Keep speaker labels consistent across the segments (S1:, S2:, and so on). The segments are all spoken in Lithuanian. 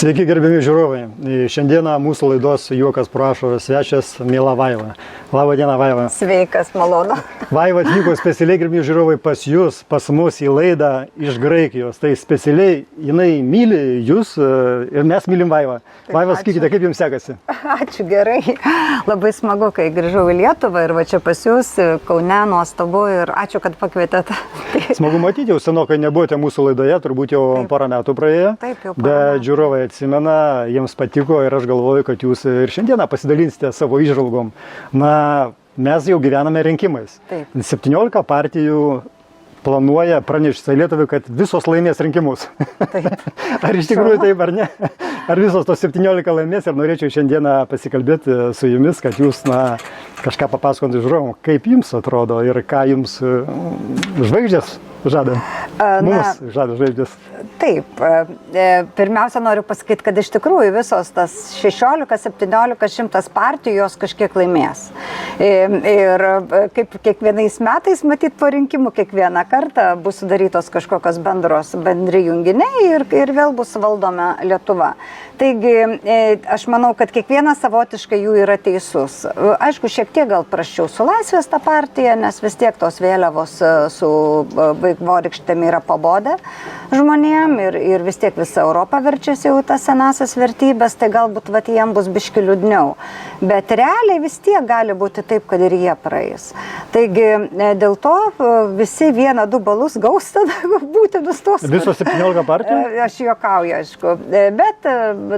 S1: Sveiki, gerbiami žiūrovai. Šiandieną mūsų laidos Juokas prašo svečias miela Vaiva. Labą dieną, Vaiva.
S2: Sveikas, malonu.
S1: Vaiva atvyko specialiai, gerbiami žiūrovai, pas jūs, pas mus į laidą iš Graikijos. Tai specialiai jinai myli jūs ir mes mylim Vaivą. Vaiva, sakykite, kaip jums sekasi?
S2: Ačiū, gerai. Labai smagu, kai grįžau į Lietuvą ir va čia pas jūs, Kaune, nuostabu ir ačiū, kad pakvietėt.
S1: Smagu matyti, jau senokai nebuvote mūsų laidoje, turbūt jau porą metų praėjo.
S2: Taip, jau porą
S1: Bet
S2: metų.
S1: žiūrovai atsimena, jiems patiko ir aš galvoju, kad jūs ir šiandieną pasidalinsite savo įžvalgom. Na, mes jau gyvename rinkimais.
S2: Taip.
S1: 17 partijų planuoja pranešti Lietuvai, kad visos laimės rinkimus.
S2: Taip.
S1: Ar iš tikrųjų taip ar ne? Ar visos tos 17 laimės? Ir norėčiau šiandieną pasikalbėti su jumis, kad jūs kažką papasakotumėte žiūrovom, kaip jums atrodo ir ką jums žvaigždės žada. Mums žada žvaigždės.
S2: Taip, pirmiausia noriu pasakyti, kad iš tikrųjų visos tas 16, 17, 100 partijos kažkiek laimės. Ir kaip kiekvienais metais, matyt, po rinkimų kiekvieną kartą bus sudarytos kažkokios bendri junginiai ir vėl bus valdoma Lietuva. Taigi, aš manau, kad kiekvienas savotiškai jų yra teisus. Aišku, šiek tiek gal prasčiau su Laisvės ta partija, nes vis tiek tos vėliavos su vaivorykštėm yra pabodę žmonėm ir vis tiek visa Europa verčiasi jau tas senasias vertybės, tai galbūt jiem bus biški liūdniau. Bet realiai vis tiek gali būti taip, kad ir jie praeis. Taigi, dėl to visi 1-2 balus gaus tada būti nustos.
S1: Visos 17 partijų?
S2: Aš juokauju, aišku. Bet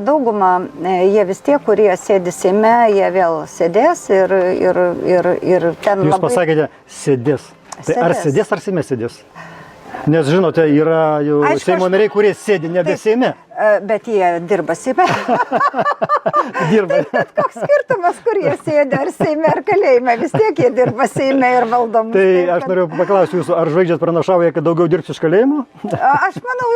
S2: dauguma, jie vis tiek, kurie sėdi Seime, jie vėl sėdės ir ten
S1: Jūs pasakėte, sėdės. Tai ar sėdės, ar Seime sėdės? Nes žinote, yra jau Seimo nariai, kurie sėdi nebe Seime.
S2: Bet jie dirba Seime.
S1: Dirba.
S2: Bet koks skirtumas, kur jie sėdi, ar Seime, ar kalėjime, vis tiek jie dirba Seime ir valdomus.
S1: Tai aš noriu paklausti jūsų, ar žvaigždės pranašauja, kad daugiau dirbs iš kalėjimo?
S2: Aš manau,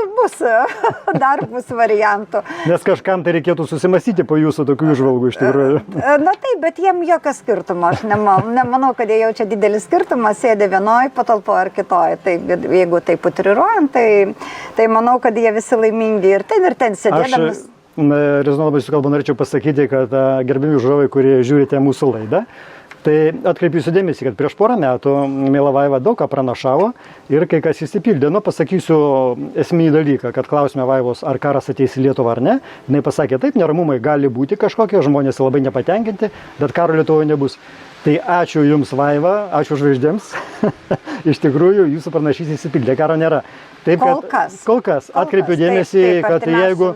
S2: dar bus variantų.
S1: Nes kažkam tai reikėtų susimastyti po jūsų tokių žvalgų iš tikrųjų.
S2: Na taip, bet jiem jokio skirtumo. Aš nemanau, kad jie jaučia didelį skirtumą, sėdi vienoj patalpoje ar kitoj. Taip, jeigu taip utriruojant, tai manau, kad jie visi laimingi ir ten sėdėdamas.
S1: Rezonuodama jūsų kalbą norėčiau pasakyti, kad gerbimi žiūrovai, kurie žiūrite mūsų laidą, tai atkreipiu jūsų dėmesį, kad prieš porą metų miela Vaiva daug ką pranašavo ir kai kas įsipildė. Pasakysiu esminį dalyką, kad klausime Vaivos, ar karas ateis į Lietuvą ar ne. Jis pasakė, taip, neramumai gali būti kažkokie, žmonės labai nepatenkinti, bet karo Lietuvoje nebus. Tai ačiū Jums, Vaiva, ačiū žvaigždėms. Iš tikrųjų, jūsų pranašys įsipildė, karo nėra. Taip, kol kas atkreipiu dėmesį, kad jeigu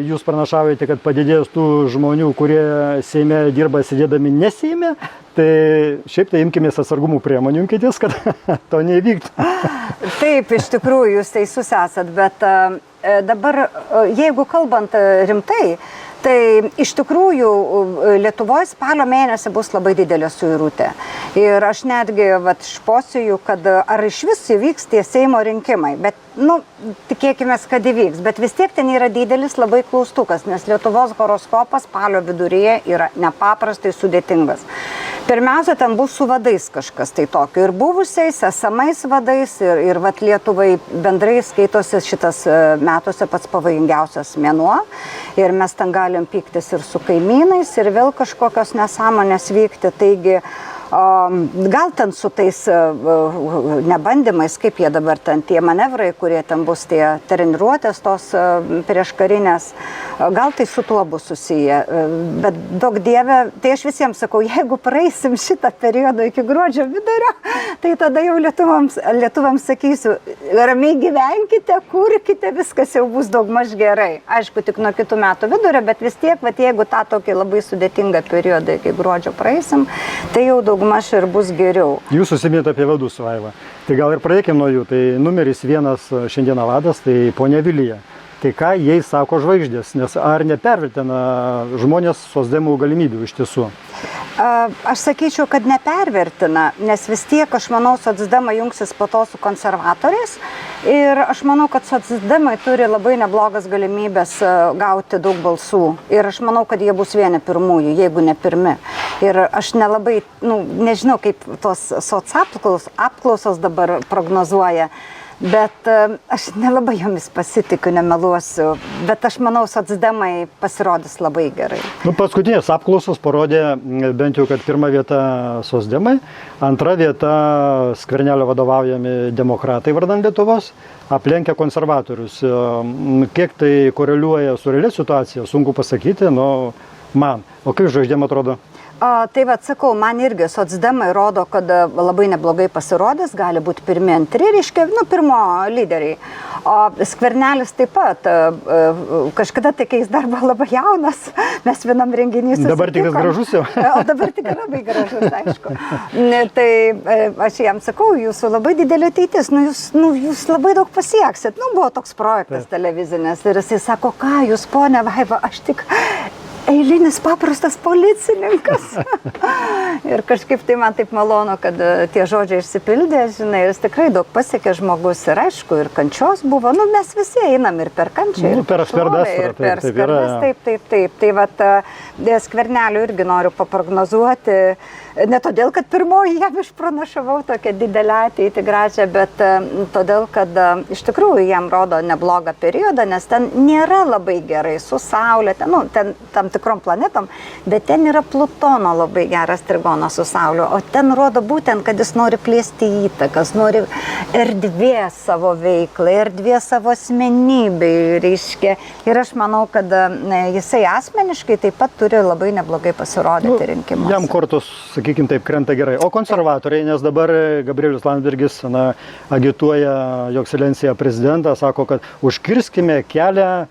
S1: jūs pranašavote, kad padidės tų žmonių, kurie Seime dirba sėdėdami ne Seime, tai šiaip tai imkimės atsargumų priemonių, imkitės, kad to neįvyktų.
S2: Taip, iš tikrųjų, jūs teisus esat, bet dabar, jeigu kalbant rimtai, tai iš tikrųjų Lietuvoje spalio mėnesį bus labai didelė suirutė. Ir aš netgi šposiu, kad ar iš vis įvyks tie Seimo rinkimai. Bet, tikėkime, kad įvyks. Bet vis tiek ten yra didelis labai klaustukas, nes Lietuvos horoskopas spalio viduryje yra nepaprastai sudėtingas. Pirmiausia, ten bus su vadais kažkas tai tokio. Ir buvusiais, esamais vadais, ir Lietuvai bendrai skaitosi šitas metuose pats pavojingiausias mėnuo. Ir mes ten galim pyktis ir su kaimynais, ir vėl kažkokios nesąmonės vykti. Taigi, gal ten su tais nebandymais, kaip jie dabar ten tie manevrai, kurie ten bus tie treniruotės tos prieškarinės, gal tai su tuo bus susiję. Bet daug dieve, tai aš visiems sakau, jeigu praeisim šitą periodą iki gruodžio vidurio, tai tada jau lietuvams sakysiu, ramiai gyvenkite, kurkite, viskas jau bus daugmaž gerai. Aišku, tik nuo kitų metų vidurio, bet vis tiek, jeigu tą tokį labai sudėtingą periodą iki gruodžio praeisim, tai jau daugmaž ir bus geriau.
S1: Jūs užsiminėte apie vadus, Vaiva. Tai gal ir pradėkime nuo jų. Tai numeris 1 šiandieną vadas, tai ponia Vilija. Tai ką jai sako žvaigždės, nes ar nepervertina žmonės socdemų galimybių iš tiesų?
S2: Aš sakyčiau, kad nepervertina, nes vis tiek, aš manau, socdemai jungsis po to su konservatoriais ir aš manau, kad socdemai turi labai neblogas galimybės gauti daug balsų ir aš manau, kad jie bus vieni pirmųjų, jeigu ne pirmi. Ir aš nelabai, nežinau, kaip tos apklausos dabar prognozuoja, Bet aš nelabai jomis pasitikiu, nemeluosiu, bet aš manau, socdemai pasirodys labai gerai.
S1: Nu, paskutinės apklausos parodė bent jau, kad pirma vieta socdemai, antra vieta Skvernelio vadovaujami demokratai vardan Lietuvos, aplenkia konservatorius. Kiek tai koreliuoja su realia situacija, sunku pasakyti, nu, man. O kaip žvaigždėm atrodo?
S2: Tai sakau, man irgi socdemai rodo, kad labai neblogai pasirodys, gali būti pirmi, antri, reiškia, pirmo lyderiai. O Skvernelis taip pat, kažkada tai, kai jis dar buvo labai jaunas, mes vienam renginys susitikom.
S1: Dabar tik gražus jau.
S2: O dabar tik labai gražus, aišku. Tai aš jam sakau, jūsų labai didelė ateitis, jūs labai daug pasieksit. Buvo toks projektas televizinis ir jisai sako, ką jūs, ponia Vaiva, aš tik eilinis paprastas policininkas. Ir kažkaip tai man taip malonu, kad tie žodžiai išsipildė, žinai, jis tikrai daug pasiekė žmogus ir aišku, ir kančios buvo. Mes visi einam ir per kančią, ir
S1: per skardas,
S2: ir per skardas, taip. Tai vat Skverneliui irgi noriu paprognozuoti, ne todėl, kad pirmoji jam išpranašavau tokią didelę ateitį gražią, bet todėl, kad iš tikrųjų jam rodo neblogą periodą, nes ten nėra labai gerai su Saulė, ten tam tikrom planetom, bet ten yra Plutono labai geras trigonas su Saulė, o ten rodo būtent, kad jis nori plėsti įtakas, nori erdvės savo veiklai, erdvės savo asmenybei, reiškia. Ir aš manau, kad jisai asmeniškai taip pat turi labai neblogai pasirodyti rinkimuose.
S1: Jam kortos, sakykime, taip krenta gerai. O konservatoriai, nes dabar Gabrielius Landsbergis agituoja jo ekscelenciją prezidentą, sako, kad užkirskime kelią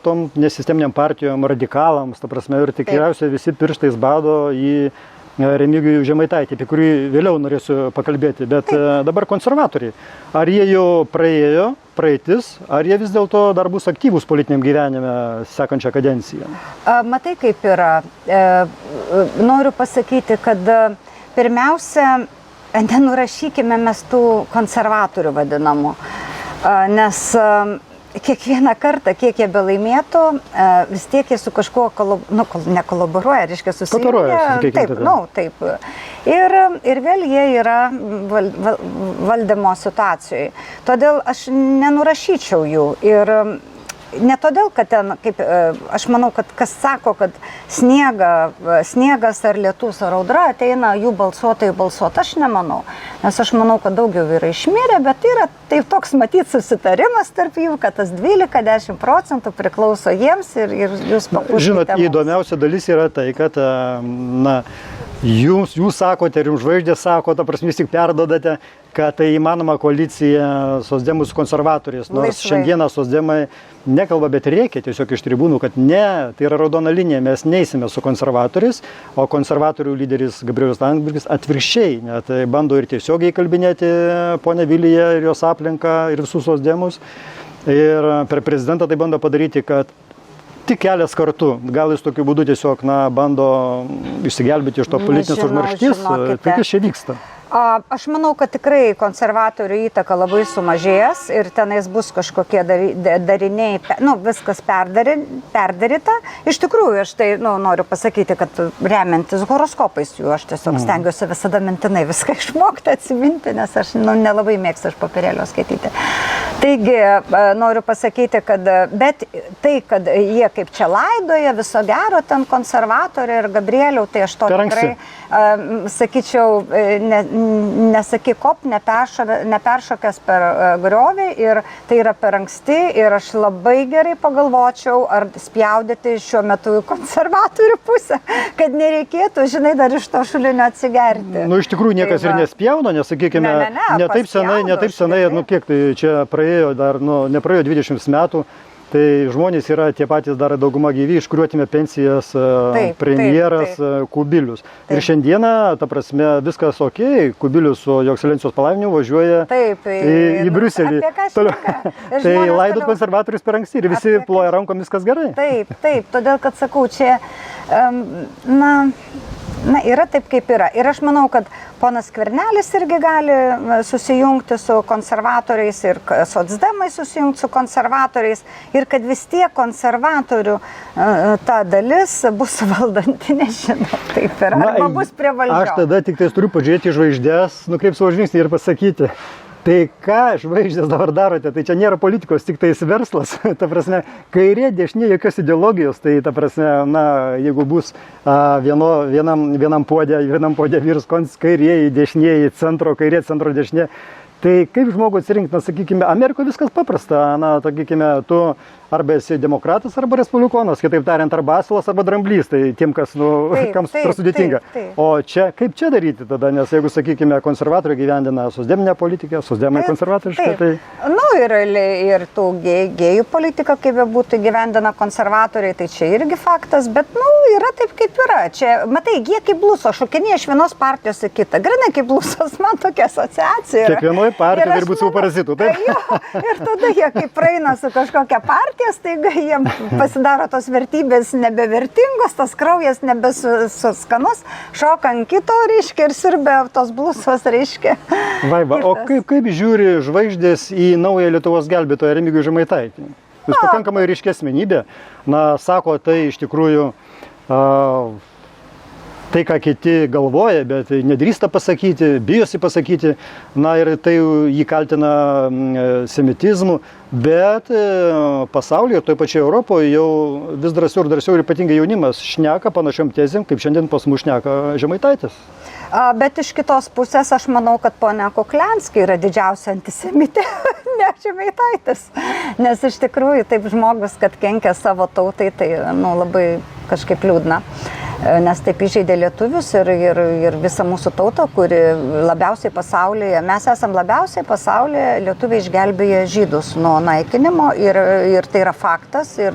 S1: tom nesisteminiam partijom, radikalams, ta prasme, ir tikriausiai visi pirštais bado į Remigijų Žemaitaitį, apie kurį vėliau norėsiu pakalbėti, bet dabar konservatoriai. Ar jie jau praėjo praeitis, ar jie vis dėlto dar bus aktyvūs politiniam gyvenime sekančią kadenciją?
S2: Matai, kaip yra. Noriu pasakyti, kad pirmiausia, nenurašykime mes tų konservatorių vadinamų, nes kiekvieną kartą, kiek jie belaimėtų, vis tiek jie su kažkuo nekolaboruoja, reiškia susijungia. Taip. Ir vėl jie yra valdymo situacijoje. Todėl aš nenurašyčiau jų. Ir ne todėl, kad ten, kaip aš manau, kad kas sako, kad sniegas ar lietus ar audra ateina jų balsuotojai balsuoti, aš nemanau. Nes aš manau, kad daugiau yra išmirę, bet yra taip toks matyti susitarimas tarp jų, kad tas 12-10% priklauso jiems ir jūs papūskite.
S1: Žinot, įdomiausia dalis yra tai, kad jūs sakote ir jums žvaigždė sako, ta prasme, jūs tik perdodate, kad tai įmanoma koalicija socdemų su konservatoriais, nors šiandieną socdemai nekalba, bet reikia tiesiog iš tribūnų, kad ne, tai yra raudona linija, mes neisime su konservatoriais, o konservatorių lyderis Gabrielius Landsbergis atvirkščiai, net bando ir tiesiogiai kalbinėti ponę Viliją ir jos aplinką ir visus socdemus, ir per prezidentą tai bando padaryti, kad tik kelias kartu, gal jis tokiu būdu tiesiog bando išsigelbėti iš to politinės užmaršties, tai kas čia vyksta?
S2: Aš manau, kad tikrai konservatorių įtaka labai sumažės ir tenais bus kažkokie dariniai, viskas perdaryta. Iš tikrųjų, aš tai noriu pasakyti, kad remiantis horoskopais jų, aš tiesiog stengiuosi visada mintinai viską išmokti, atsiminti, nes aš nelabai mėgstu iš popierėlio skaityti. Taigi, noriu pasakyti, kad bet tai, kad jie kaip čia laidoja, viso gero ten konservatoriai ir Gabrieliau, tai aš to tikrai, sakyčiau, nesakyk kop, neperšokęs per griovį ir tai yra per anksti ir aš labai gerai pagalvočiau, ar spjaudyti šiuo metu konservatorių pusę, kad nereikėtų, žinai, dar iš to šulinio atsigerti.
S1: Iš tikrųjų niekas ir nespjaudo, nes, sakykime, ne taip senai, kiek tai čia praėjo, dar nepraėjo 20 metų. Tai žmonės yra tie patys dar dauguma gyvi, iš kuriuo atėmė pensijas premjeras Kubilius. Ir šiandieną, ta prasme, viskas ok, Kubilius su jo ekscelencijos palaiminimu važiuoja į Briuselį. Tai laidot konservatorius per anksti ir visi ploja rankomis, kas gerai.
S2: Taip, todėl kad sakau, čia, yra taip, kaip yra. Ir aš manau, kad ponas Skvernelis irgi gali susijungti su konservatoriais ir socdemai susijungti su konservatoriais ir kad vis tiek konservatorių ta dalis bus valdanti, nežinau, taip yra, arba bus prie valdžios.
S1: Aš tada tik tais turiu pažiūrėti žvaigždės, nukreipti savo žvilgsnį ir pasakyti, Tai ką žvaigždės dabar darote, tai čia nėra politikos, tik tais verslas, ta prasme, kairė, dešinė, jokios ideologijos, tai ta prasme, na, jeigu bus vienam podė virs kairieji, dešinieji, centro kairė, centro dešinė, tai kaip žmogų atsirinkti, na, sakykime, Amerikoje viskas paprasta, na, sakykime, tu arba esi demokratas, arba respublikonas, kitaip tariant, arba asilas, arba dramblys, tai tiem, kas, nu, kam per sudėtinga. O čia, kaip čia daryti tada, nes jeigu, sakykime, konservatoriai gyvendina sosdeminę politiką, sosdemai konservatoriškai, tai...
S2: Nu, ir tų gėjų politiką, kaip būtų gyvendina konservatoriai, tai čia irgi faktas, bet, nu, yra taip, kaip yra. Čia, matai, jie kaip bluso, šokinėja iš vienos partijos į kitą. Grinai kaip blusos, man tokia asociacija yra.
S1: Kiekvienoje partijoje turi būti savo parazitų, taip?
S2: Jo, ir tada jie, kai praeina su kažkokia partija, staiga jiems pasidaro tos vertybės nebevertingos, tas kraujas nebesuskanus, šoka ant kito, reiškia, ir sirbė tos blusos, reiškia.
S1: Vaiva, o kaip žiūri žvaigždės į naują Lietuvos gelbėtoją Remigijų Žemaitaitį? Jis pakankamai ryški asmenybė, na, sako, tai iš tikrųjų tai, ką kiti galvoja, bet nedrįsta pasakyti, bijosi pasakyti, na ir tai jį kaltina semitizmu, bet pasaulyje, toje pačioje Europoje jau vis drąsiau ir drąsiau ir ypatingai jaunimas šneka panašiom tezėm, kaip šiandien pas mus šneka Žemaitaitis.
S2: Bet iš kitos pusės aš manau, kad ponia Kukliansky yra didžiausia antisemitė, ne Žemaitaitis. Nes iš tikrųjų taip žmogus, kad kenkia savo tautai, tai nu, labai kažkaip liūdna. Nes taip įžeidė lietuvius ir visą mūsų tautą, kuri labiausiai pasaulyje, mes esam labiausiai pasaulyje, lietuviai išgelbėję žydus nuo naikinimo ir tai yra faktas. Ir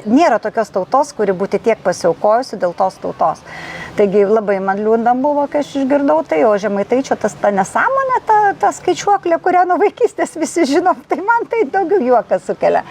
S2: nėra tokios tautos, kuri būti tiek pasiaukojusi dėl tos tautos. Taigi labai man liūdna buvo, kai aš išgirdau tai, o Žemaitaičio ta nesąmonė, ta skaičiuoklė, kurią nuo vaikystės visi žinom, tai man tai daugiau juoką sukelia.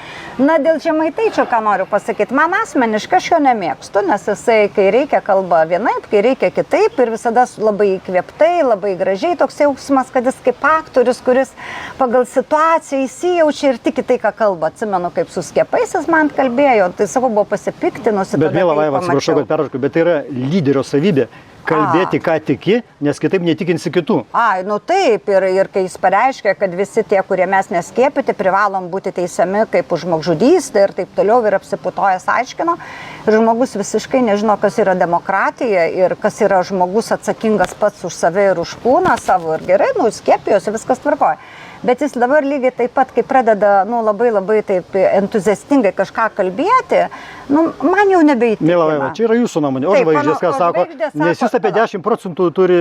S2: Na, dėl Žemaitaičio, ką noriu pasakyti, man asmeniškai aš jo nemėgstu, nes jisai, kai reikia kalba vienaip, kai reikia kitaip ir visada labai įkvėptai, labai gražiai toks jausmas, kad jis kaip aktorius, kuris pagal situaciją įsijaučia ir tik tai, ką kalba. Atsimenu, kaip su skiepais jis man kalbėjo, tai savo buvo pasipiktinusi.
S1: Bet mėla Vaiva, atsiprašau, kad perrašau, bet tai yra lyderio savybė. Kalbėti, ką tiki, nes kitaip netikinsi kitų.
S2: Nu taip, ir kai jis pareiškia, kad visi tie, kurie mes neskiepyti, privalom būti teisiami kaip už žmogžudystę ir taip toliau, ir apsiputojęs aiškino. Ir žmogus visiškai nežino, kas yra demokratija ir kas yra žmogus atsakingas pats už save ir už kūną savo. Ir gerai, skiepijosi, viskas tvarkoja. Bet jis dabar lygiai taip pat, kai pradeda labai taip entuziastingai kažką kalbėti, man jau nebeįtikina.
S1: Mėla Vaiva, čia yra jūsų nuomonė. O žvaigždės, ką sako, nes jūs apie 10% turi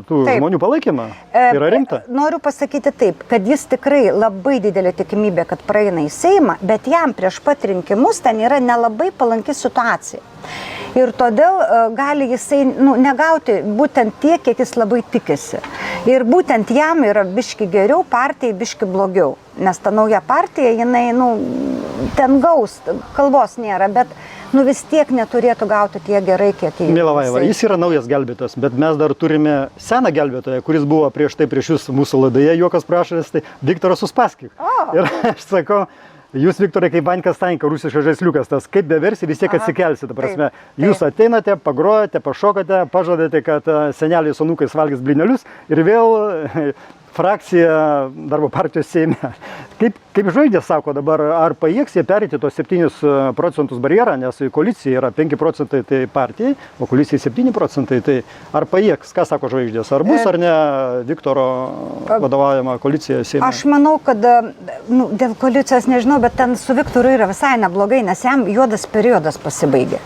S1: tų žmonių palaikymą. Yra rimta.
S2: Noriu pasakyti taip, kad jis tikrai labai didelė tikimybė, kad praeina į Seimą, bet jam prieš pat rinkimus ten yra nelabai palanki situacija. Ir todėl gali jisai negauti būtent tiek, kiek jis labai tikisi. Ir būtent jam yra biški geriau, partijai biški blogiau. Nes ta nauja partija, jinai, ten gaus, kalbos nėra, bet vis tiek neturėtų gauti tiek gerai, kiek jį.
S1: Mėla Vaiva, jis yra naujas gelbėtojas, bet mes dar turime seną gelbėtoją, kuris buvo prieš jūs mūsų laidoje, juokas prašęs, tai Viktoras Uspaskich. Ir aš sakau, jūs, Viktorai, kaip Vanka Stainka, rusiškas žaisliukas, tas kaip beversi, vis tiek atsikelsi, ta prasme. Jūs ateinate, pagrojate, pašokate, pažadate, kad seneliai su anūkais valgys blynelius ir vėl frakcija darbo partijos Seime. Kaip žvaigždės sako dabar, ar pajėgs jie perėti tos 7% barjerą, nes koalicija yra 5% tai partijai, o koalicija 7%, tai ar pajėgs, ką sako žvaigždės, ar bus ar ne Viktoro vadovaujama koalicija Seime?
S2: Aš manau, kad dėl koalicijos nežinau, bet ten su Viktoru yra visai neblogai, nes jam juodas periodas pasibaigė.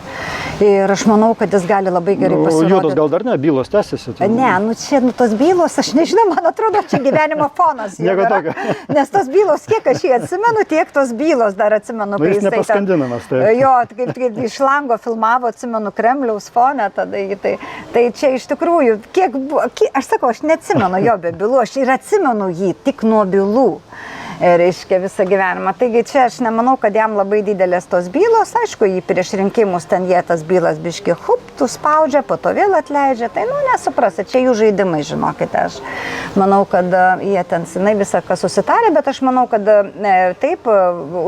S2: Ir aš manau, kad jis gali labai gerai pasirodyti.
S1: Juodas gal dar ne, bylos tęsiasi. Tai...
S2: Ne, čia tos bylos, aš nežinau, man atrodo, čia gyvenimo fonas.
S1: Nieko tokio.
S2: Nes tos bylos, kiek aš jį atsimenu, tiek tos bylos dar atsimenu.
S1: Jis nepaskandinamas.
S2: Jo, kaip iš lango filmavo, atsimenu Kremliaus fonę tada. Tai čia iš tikrųjų, aš sakau, aš neatsimenu jo be bylų, aš ir atsimenu jį tik nuo bylų. reiškia, visą gyvenimą. Taigi čia aš nemanau, kad jam labai didelės tos bylos, aišku, jį prieš rinkimus ten jie tas bylas biški huptų spaudžia, po to vėl atleidžia, tai nesuprasi, čia jų žaidimai, žinokite, aš manau, kad jie ten senai visą ką susitarė, bet aš manau, kad taip,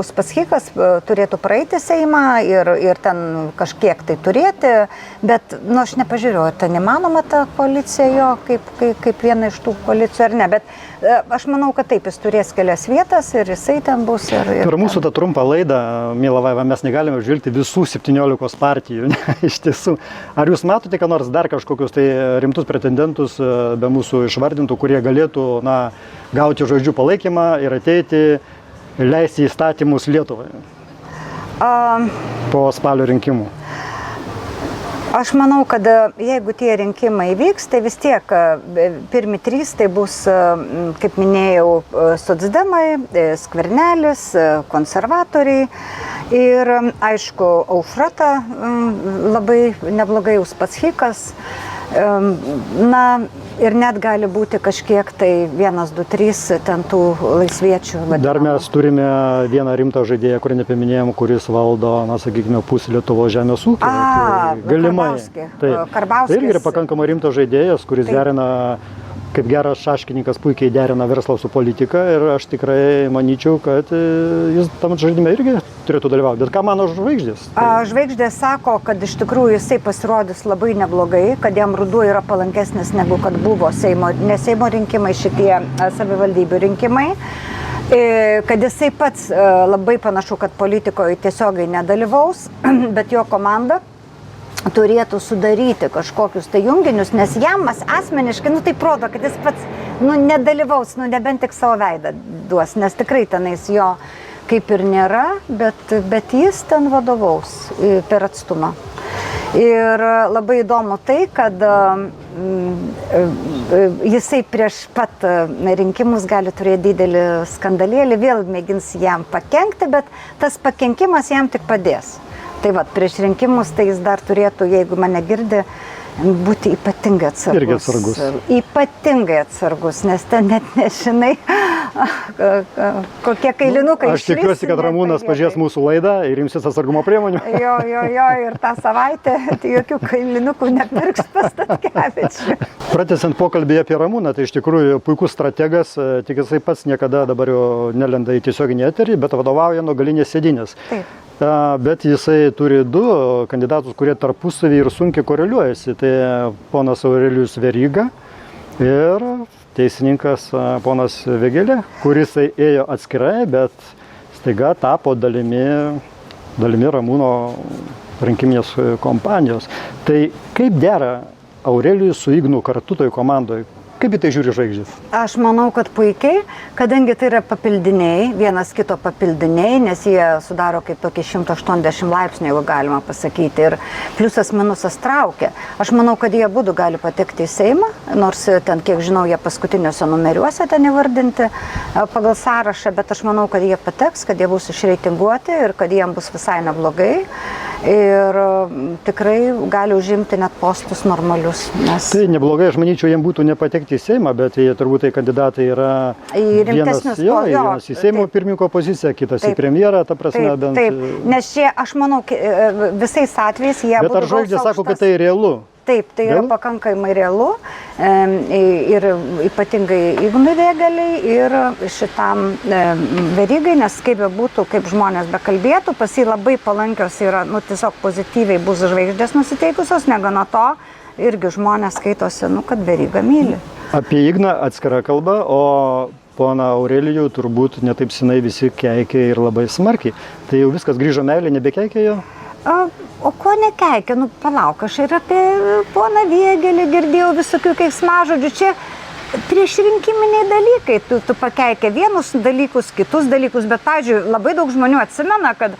S2: Uspaskichas turėtų praeiti Seimą ir ten kažkiek tai turėti, bet, aš nepažiūrėjau, ar ten įmanoma ta koalicija jo, kaip viena iš tų koalicijų ar ne, bet aš manau, kad taip, jis turės kelias vietas ir jisai ten bus.
S1: Per mūsų tą trumpą laidą, miela Vaiva, mes negalime žvelgti visų 17 partijų, ne, iš tiesų. Ar jūs matote, kad nors dar kažkokius tai rimtus pretendentus be mūsų išvardintų, kurie galėtų, gauti žodžių palaikymą ir ateiti, leisti įstatymus Lietuvai po spalio rinkimų?
S2: Aš manau, kad jeigu tie rinkimai vyks, tai vis tiek pirmi 3 tai bus, kaip minėjau, socdemai, Skvernelis, konservatoriai ir, aišku, Aušra labai neblogai, Uspaskichas. Ir net gali būti kažkiek tai 1, 2, 3 ten tų laisviečių.
S1: Dar mes turime vieną rimtą žaidėją, kurį nepaminėjom, kuris valdo, sakykime, pusę Lietuvos žemės ūkio. Galimai.
S2: Karbauskis.
S1: Tai irgi yra pakankamai rimtas žaidėjas, kuris derina, kaip geras šaškininkas, puikiai derina verslą su politika ir aš tikrai manyčiau, kad jis tam žaidime irgi turėtų dalyvauti. Bet ką mano žvaigždės?
S2: Žvaigždės sako, kad iš tikrųjų jisai pasirodys labai neblogai, kad jam ruduo yra palankesnis negu kad buvo ne Seimo rinkimai, šitie savivaldybių rinkimai. Kad jisai pats labai panašu, kad politikoje tiesiogiai nedalyvaus, bet jo komanda turėtų sudaryti kažkokius tai junginius, nes jam asmeniškai, taip rodo, kad jis pats, nedalyvaus, nebent tik savo veidą duos, nes tikrai tenais jo kaip ir nėra, bet jis ten vadovaus per atstumą. Ir labai įdomu tai, kad jisai prieš pat rinkimus gali turėti didelį skandalėlį, vėl mėgins jam pakenkti, bet tas pakenkimas jam tik padės. Tai prieš rinkimus tai jis dar turėtų, jeigu mane girdi, būti ypatingai atsargus.
S1: Irgi atsargus.
S2: Ypatingai atsargus, nes ten net nežinai, kokie kailinukai
S1: išlįs. Aš tikiuosi, kad Ramūnas pažiūrės mūsų laidą ir imsis atsargumo priemonių.
S2: Jo, ir tą savaitę jokių kailinukų nepirks pas Statkevičių.
S1: Pratęsiant pokalbį apie Ramūną, tai iš tikrųjų puikus strategas, tik jisai pats niekada dabar jau nelenda į tiesioginį eterį, bet vadovauja nuo galinės sėdynės.
S2: Taip.
S1: Bet jisai turi 2 kandidatus, kurie tarpusavį ir sunkiai koreliuojasi. Tai ponas Aurelijus Veryga ir teisininkas ponas Vėgėlė, kuris ėjo atskirai, bet staiga tapo dalimi Ramūno rinkiminės kompanijos. Tai kaip dera Aurelijus su Ignu kartu toj komandoje? Kaip į tai žiūri žvaigždės?
S2: Aš manau, kad puikiai, kadangi tai yra papildiniai, vienas kito papildiniai, nes jie sudaro kaip tokį 180 laipsnių, jeigu galima pasakyti, ir pliusas minusas traukia. Aš manau, kad jie būtų gali patekti į Seimą, nors ten, kiek žinau, jie paskutiniuose numeriuose ten įvardinti pagal sąrašą, bet aš manau, kad jie pateks, kad jie bus išreitinguoti ir kad jiems bus visai neblogai. Ir tikrai gali užimti net postus normalius.
S1: Tai neblogai, aš manyčiau, jiems būtų nepatekti į Seimą, bet jie turbūt tai kandidatai yra vienas į Seimo pirmininko poziciją, kitas į premjerą, ta prasme, bent.
S2: Taip, nes čia, aš manau, visais atvejais jie būtų.
S1: Bet ar žvaigždės sako, kad tai realu?
S2: Taip, tai yra pakankamai realu ir ypatingai Ignui Vėgėlei ir šitam Verygai, nes kaip būtų, kaip žmonės bekalbėtų, pas jį labai palankios yra, tiesiog pozityviai bus žvaigždės nusiteikusios, negana to, irgi žmonės skaitosi, kad Veryga myli.
S1: Apie Igną atskira kalba, o poną Aurelijų turbūt netaip senai visi keikė ir labai smarkiai. Tai jau viskas grįžo meilė, nebekeikė jo?
S2: O ko nekeikia? Palauk, aš ir apie poną Vėgėlį girdėjau visokių keiksmažodžių. Čia prieš rinkiminiai dalykai. Tu pakeikė vienus dalykus, kitus dalykus, bet, pavyzdžiui, labai daug žmonių atsimena, kad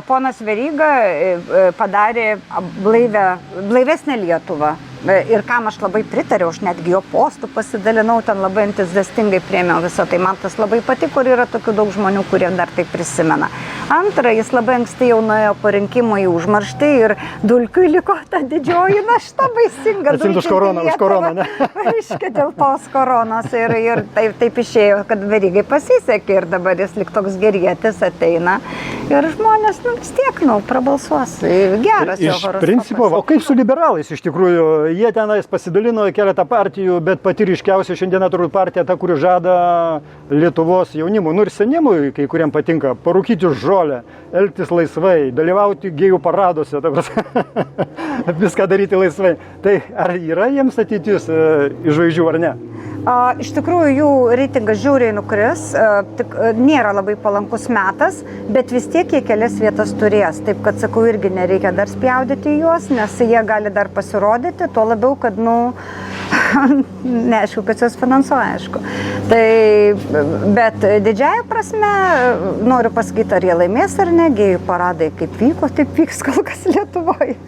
S2: ponas Veryga padarė blaivesnę Lietuvą. Ir kam aš labai pritariau, aš netgi jo postų pasidalinau, ten labai entuziastingai priėmiau visą tai. Man tas labai patiko ir yra tokių daug žmonių, kurie dar tai prisimena. Antra, jis labai anksti jau nuėjo po rinkimų į užmarštį ir Dulkiui liko ta didžioji našta baisinga.
S1: Atsimti už koroną, ne?
S2: Reiškia, dėl tos koronos ir taip išėjo, kad Verygai pasisekė ir dabar jis lik toks gerietis ateina ir žmonės vis tiek, prabalsuos. Geras jo
S1: Iš
S2: horoskopas.
S1: principo, o kaip su liberalais iš tikrųjų? Jie tenais pasidalino į keletą partijų, bet pati ryškiausia šiandieną turbūt partija ta, kuri žada Lietuvos jaunimui, ir senimui, kai kuriem patinka, parūkyti žolę, elgtis laisvai, dalyvauti gėjų paraduose, ta prasme, viską daryti laisvai. Tai ar yra jiems ateitis iš žvaigždžių ar ne?
S2: Iš tikrųjų, jų reitingas žiauriai nukris, nėra labai palankus metas, bet vis tiek jie kelias vietas turės. Taip, kad sakau, irgi nereikia dar spjaudyti juos, nes jie gali dar pasirodyti, tuo labiau, kad, neaišku, kad juos finansuoja, aišku. Tai, bet didžiąją prasme, noriu pasakyti, ar jie laimės ar ne, gėjų paradai kaip vyko, taip vyks kol kas Lietuvoje.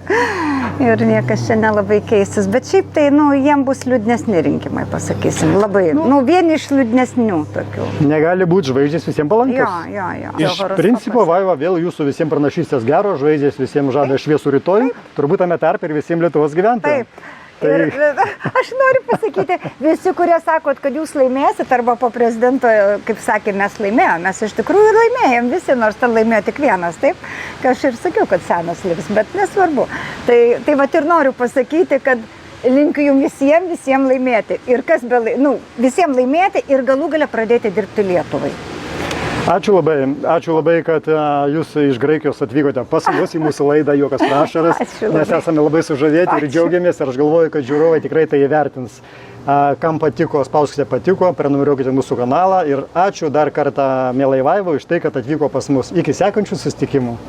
S2: Ir niekas čia nelabai keisis, bet šiaip tai, jiem bus liūdnesni rinkimai, pasakysim, labai, vieni iš liūdnesnių tokių.
S1: Negali būti žvaigždės visiems palankios.
S2: Jo.
S1: Iš principo, Vaiva, vėl jūsų visiems pranašystės geros, žvaigždės visiems žada šviesų rytoj, turbūt tame tarpe ir visiems Lietuvos gyventojams.
S2: Taip. Ir aš noriu pasakyti, visi, kurie sakot, kad jūs laimėsit arba po prezidento, kaip sakė, mes laimėjome, mes iš tikrųjų laimėjom visi, nors ten laimėjo tik vienas, taip, kai aš ir sakiau, kad senas liks, bet nesvarbu. Tai vat ir noriu pasakyti, kad linkiu jums visiems laimėti ir visiems laimėti ir galų gale pradėti dirbti Lietuvai.
S1: Ačiū labai, kad jūs iš Graikijos atvykote pas mus į mūsų laidą Juokas pro ašaras, nes esame labai sužavėti ir džiaugiamės ir aš galvoju, kad žiūrovai tikrai tai įvertins. Kam patiko, spauskite patiko, prenumeruokite mūsų kanalą ir ačiū dar kartą mielai Vaivai už tai, kad atvyko pas mus. Iki sekančių susitikimų.